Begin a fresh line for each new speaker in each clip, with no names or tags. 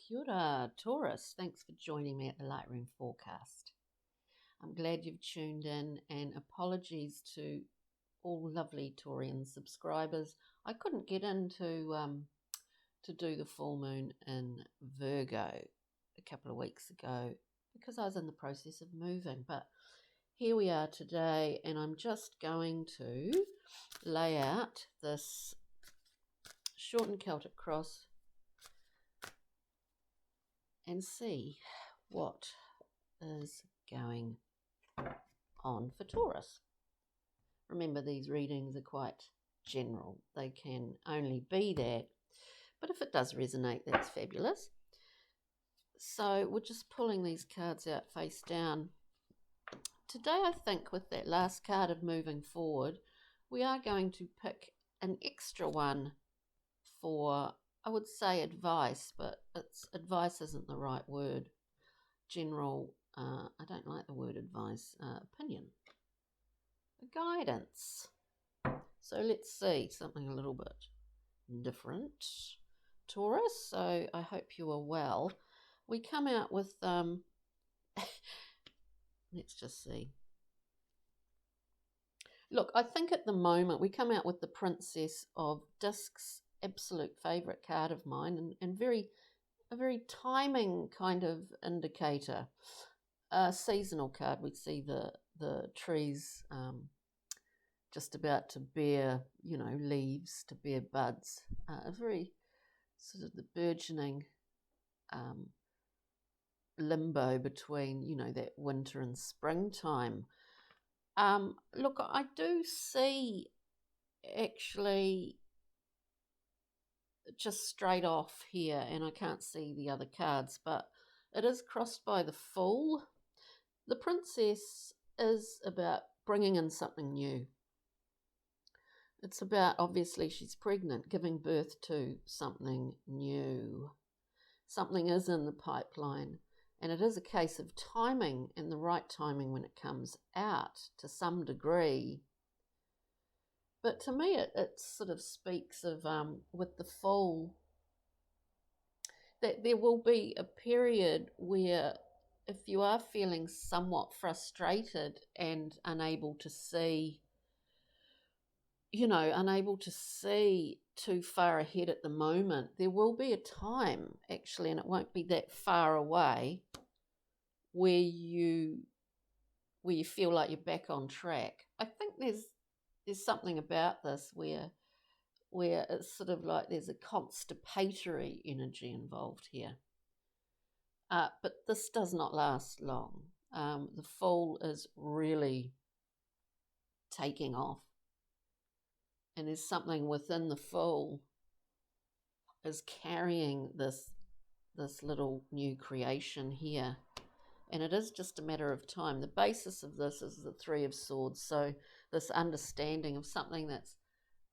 Kia ora, Taurus. Thanks for joining me at the Lightroom forecast. I'm glad you've tuned in, and apologies to all lovely Taurian subscribers. I couldn't get in to do the full moon in Virgo a couple of weeks ago because I was in the process of moving. But here we are today, and I'm just going to lay out this shortened Celtic cross and see what is going on for Taurus. Remember, these readings are quite general. They can only be that, but if it does resonate, that's fabulous. So we're just pulling these cards out face down. Today, I think with that last card of moving forward, we are going to pick an extra one for, I would say, advice, but advice isn't the right word. General, I don't like the word advice, opinion, guidance. So let's see something a little bit different, Taurus. So I hope you are well. We come out with, let's just see. Look, I think at the moment we come out with the Princess of Discs, absolute favourite card of mine, and a very timing kind of indicator. A seasonal card, we see the trees just about to bear, leaves, to bear buds. A very sort of the burgeoning limbo between, that winter and springtime. Look, I do see actually just straight off here, and I can't see the other cards, but it is crossed by the Fool. The Princess is about bringing in something new. It's about, obviously, she's pregnant, giving birth to something new. Something is in the pipeline, and it is a case of timing, and the right timing when it comes out to some degree. But to me, it sort of speaks of, with the Fool, that there will be a period where if you are feeling somewhat frustrated and unable to see too far ahead at the moment, there will be a time, actually, and it won't be that far away, where you feel like you're back on track. I think there's something about this where it's sort of like there's a constipatory energy involved here. But this does not last long. The Fool is really taking off. And there's something within the Fool is carrying this little new creation here. And it is just a matter of time. The basis of this is the Three of Swords. So this understanding of something that's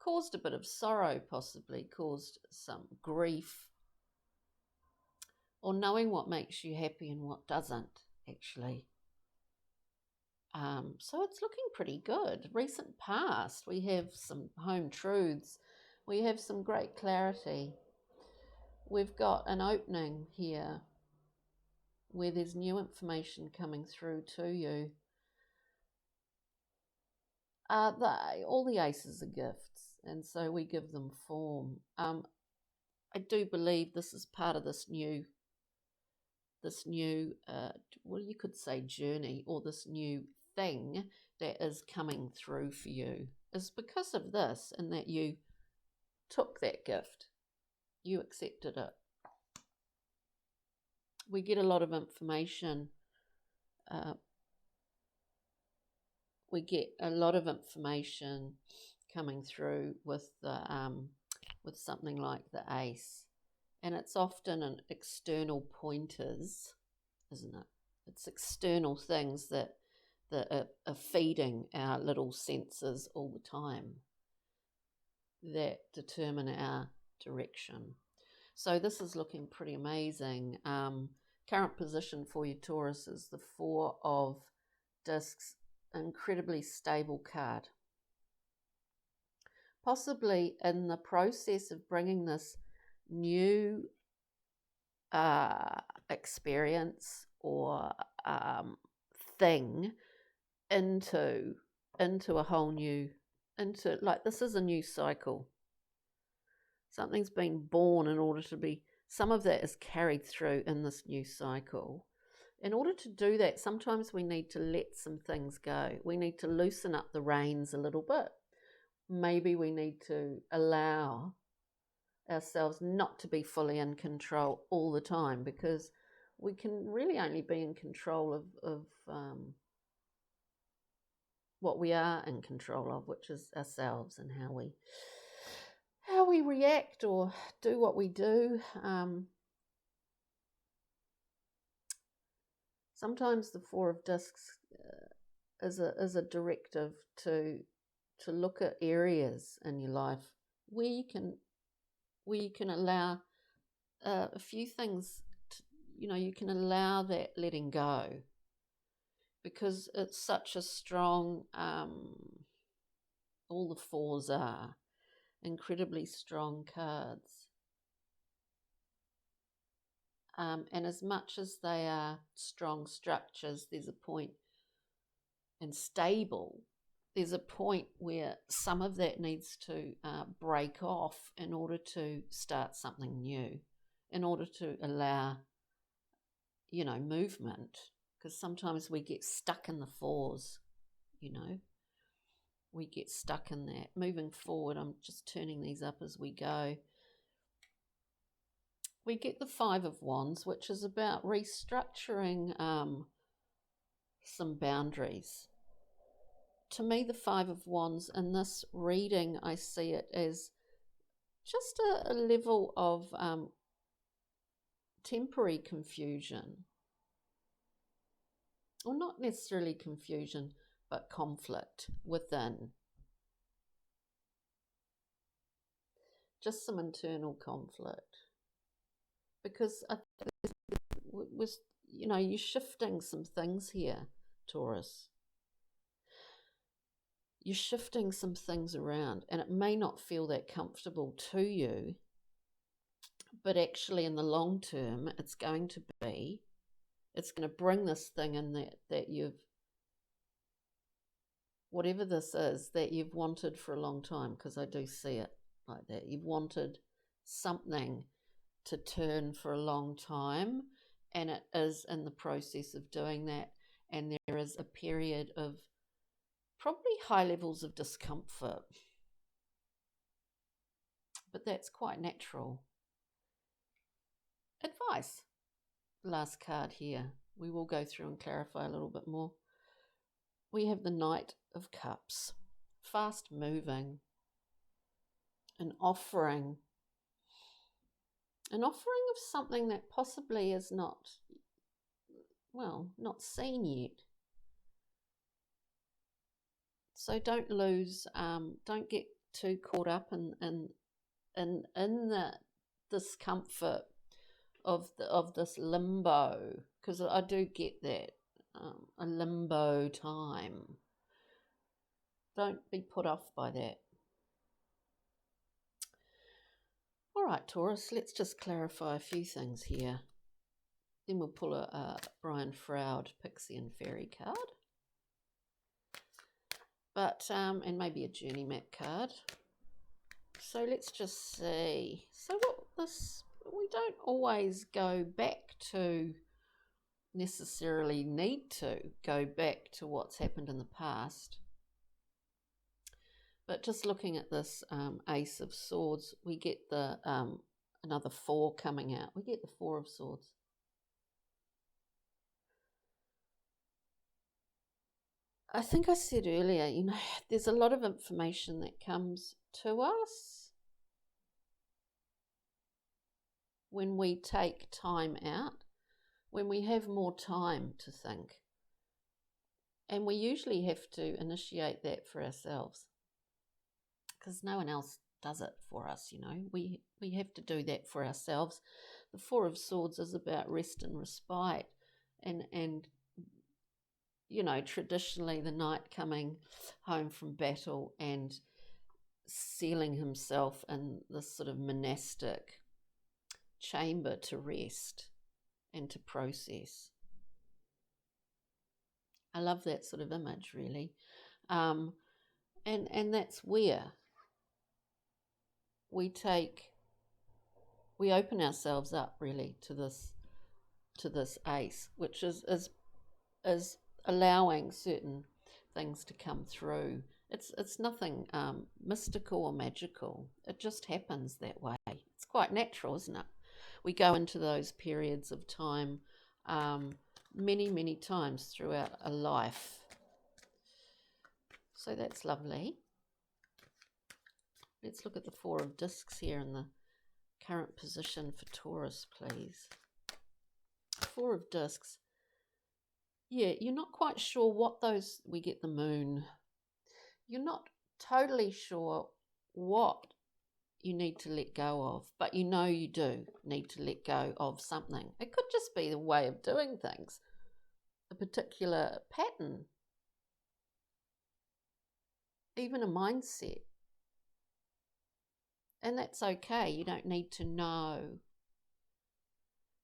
caused a bit of sorrow, possibly caused some grief, or knowing what makes you happy and what doesn't, actually. So it's looking pretty good. Recent past, we have some home truths. We have some great clarity. We've got an opening here where there's new information coming through to you. All the aces are gifts, and so we give them form. I do believe this is part of this new, well, you could say journey, or this new thing that is coming through for you, is because of this, and that you took that gift, you accepted it. We get a lot of information. We get a lot of information coming through with something like the ace, and it's often an external pointers, isn't it? It's external things that are feeding our little senses all the time that determine our direction. So this is looking pretty amazing. Current position for you, Taurus, is the Four of Discs, incredibly stable card. Possibly in the process of bringing this new experience or thing into a whole new, into, like, this is a new cycle. Something's been born in order to be, some of that is carried through in this new cycle. In order to do that, sometimes we need to let some things go. We need to loosen up the reins a little bit. Maybe we need to allow ourselves not to be fully in control all the time, because we can really only be in control of what we are in control of, which is ourselves and how we react or do what we do. Sometimes the Four of Discs is a directive to look at areas in your life where you can allow a few things. You can allow that letting go, because it's such a strong. All the fours are incredibly strong cards. And as much as they are strong structures, there's a point, and stable, there's a point where some of that needs to break off in order to start something new, in order to allow, movement. Because sometimes we get stuck in the fours, we get stuck in that. Moving forward, I'm just turning these up as we go. We get the Five of Wands, which is about restructuring some boundaries. To me, the Five of Wands in this reading, I see it as just a level of temporary confusion. Or not necessarily confusion, but conflict within. Just some internal conflict. Because you're shifting some things here, Taurus. You're shifting some things around, and it may not feel that comfortable to you, but actually in the long term, it's going to bring this thing in that you've, whatever this is, that you've wanted for a long time, because I do see it like that. You've wanted something to turn for a long time, and it is in the process of doing that, and there is a period of probably high levels of discomfort, but that's quite natural. Advice. Last card here. We will go through and clarify a little bit more. We have the Knight of Cups. Fast moving. An offering of something that possibly is not seen yet. So don't get too caught up in the discomfort of this limbo, because I do get that, a limbo time. Don't be put off by that. All right, Taurus, let's just clarify a few things here. Then we'll pull a Brian Froud Pixie and Fairy card. But, and maybe a journey map card. So let's just see. So we don't always go back to, necessarily need to go back to what's happened in the past. But just looking at this Ace of Swords, we get the another 4 coming out. We get the 4 of Swords. I think I said earlier, there's a lot of information that comes to us when we take time out, when we have more time to think. And we usually have to initiate that for ourselves, because no one else does it for us, We have to do that for ourselves. The 4 of Swords is about rest and respite, and traditionally the knight coming home from battle and sealing himself in this sort of monastic chamber to rest. and to process. I love that sort of image, really. And that's where we open ourselves up, really, to this ace, which is allowing certain things to come through. It's nothing mystical or magical. It just happens that way. It's quite natural, isn't it? We go into those periods of time many, many times throughout a life. So that's lovely. Let's look at the Four of Discs here in the current position for Taurus, please. Four of Discs. Yeah, you're not quite sure what those... We get the Moon. You're not totally sure what you need to let go of, but you know you do need to let go of something. It could just be the way of doing things, a particular pattern, even a mindset. And that's okay. You don't need to know.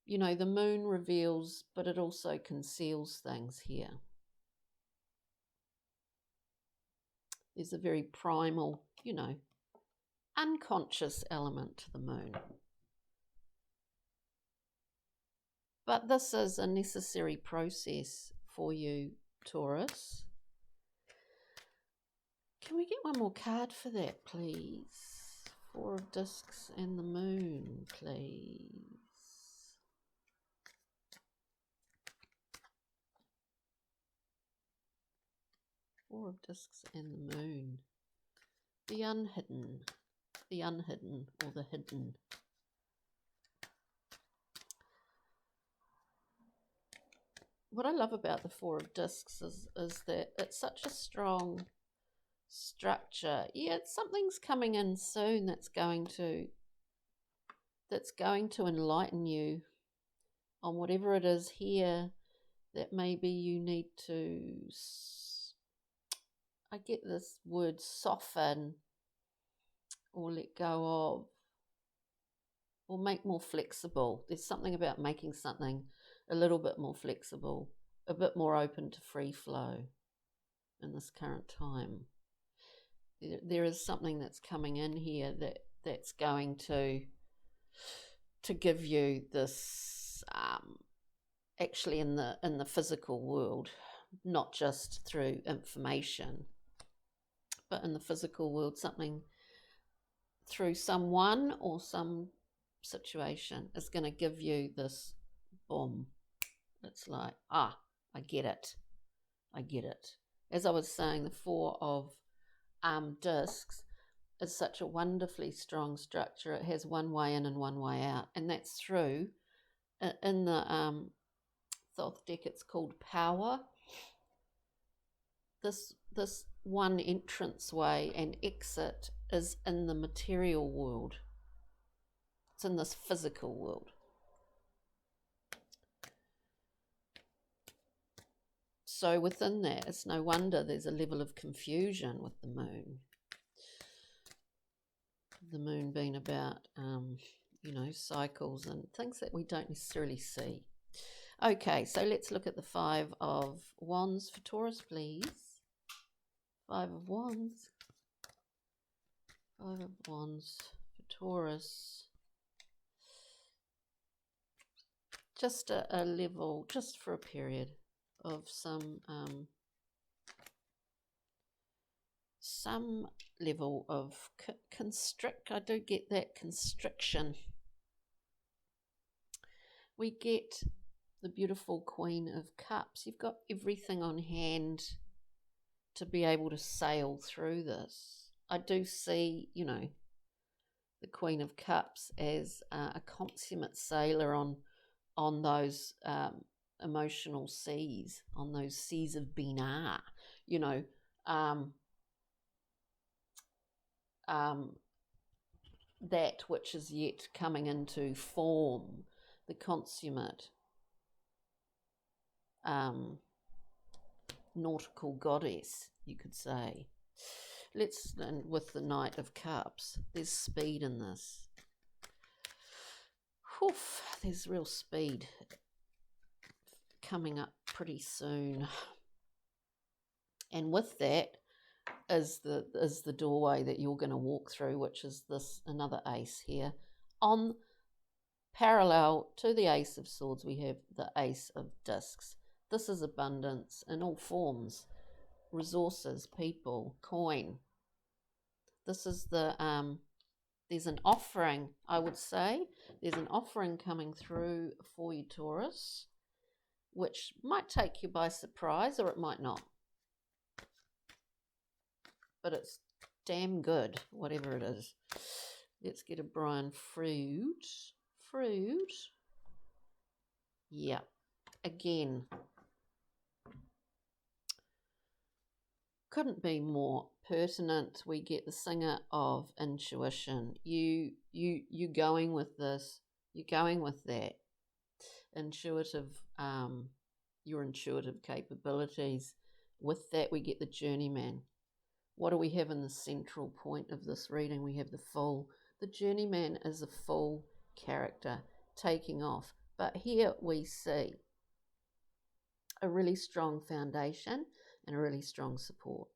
You know, the Moon reveals, but it also conceals things here. There's a very primal, unconscious element to the Moon. But this is a necessary process for you, Taurus. Can we get one more card for that, please? Four of Discs and the Moon, please. Four of Discs and the Moon. The unhidden or the hidden. What I love about the Four of Discs is that it's such a strong structure. Yeah, something's coming in soon that's going to enlighten you on whatever it is here that maybe you need to, I get this word, soften or let go of or make more flexible. There's something about making something a little bit more flexible, a bit more open to free flow in this current time. There is something that's coming in here that's going to give you this actually in the physical world, not just through information, but in the physical world, something through someone or some situation is going to give you this boom. It's like, I get it. As I was saying, the Four of Discs is such a wonderfully strong structure. It has one way in and one way out, and that's through, in the Thoth deck, it's called Power. This one entrance way and exit is in the material world. It's in this physical world. So within that, it's no wonder there's a level of confusion with the Moon. The Moon being about, cycles and things that we don't necessarily see. Okay, so let's look at the Five of Wands for Taurus, please. Five of Wands. Five of Wands for Taurus. Just a level, just for a period of some level of constrict. I do get that constriction. We get the beautiful Queen of Cups. You've got everything on hand to be able to sail through this. I do see, the Queen of Cups as a consummate sailor on those emotional seas, on those seas of Binah, that which is yet coming into form, the consummate nautical goddess, you could say. And with the Knight of Cups, there's speed in this. There's real speed. coming up pretty soon. And with that is the doorway that you're going to walk through, which is this another ace here. On parallel to the Ace of Swords, we have the Ace of Discs. This is abundance in all forms: resources, people, coin. This is there's an offering, I would say. There's an offering coming through for you, Taurus, which might take you by surprise or it might not. But it's damn good, whatever it is. Let's get a Brian Fruit. Yeah. Again, couldn't be more pertinent. We get the singer of intuition. You going with this. You're going with that intuitive, your intuitive capabilities. With that, we get the journeyman. What do we have in the central point of this reading? We have the Fool. The journeyman is a full character taking off. But here we see a really strong foundation and a really strong support.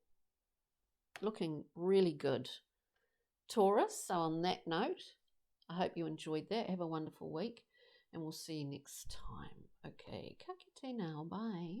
Looking really good, Taurus. So on that note, I hope you enjoyed that. Have a wonderful week and we'll see you next time. Okay, ka kite now. Bye.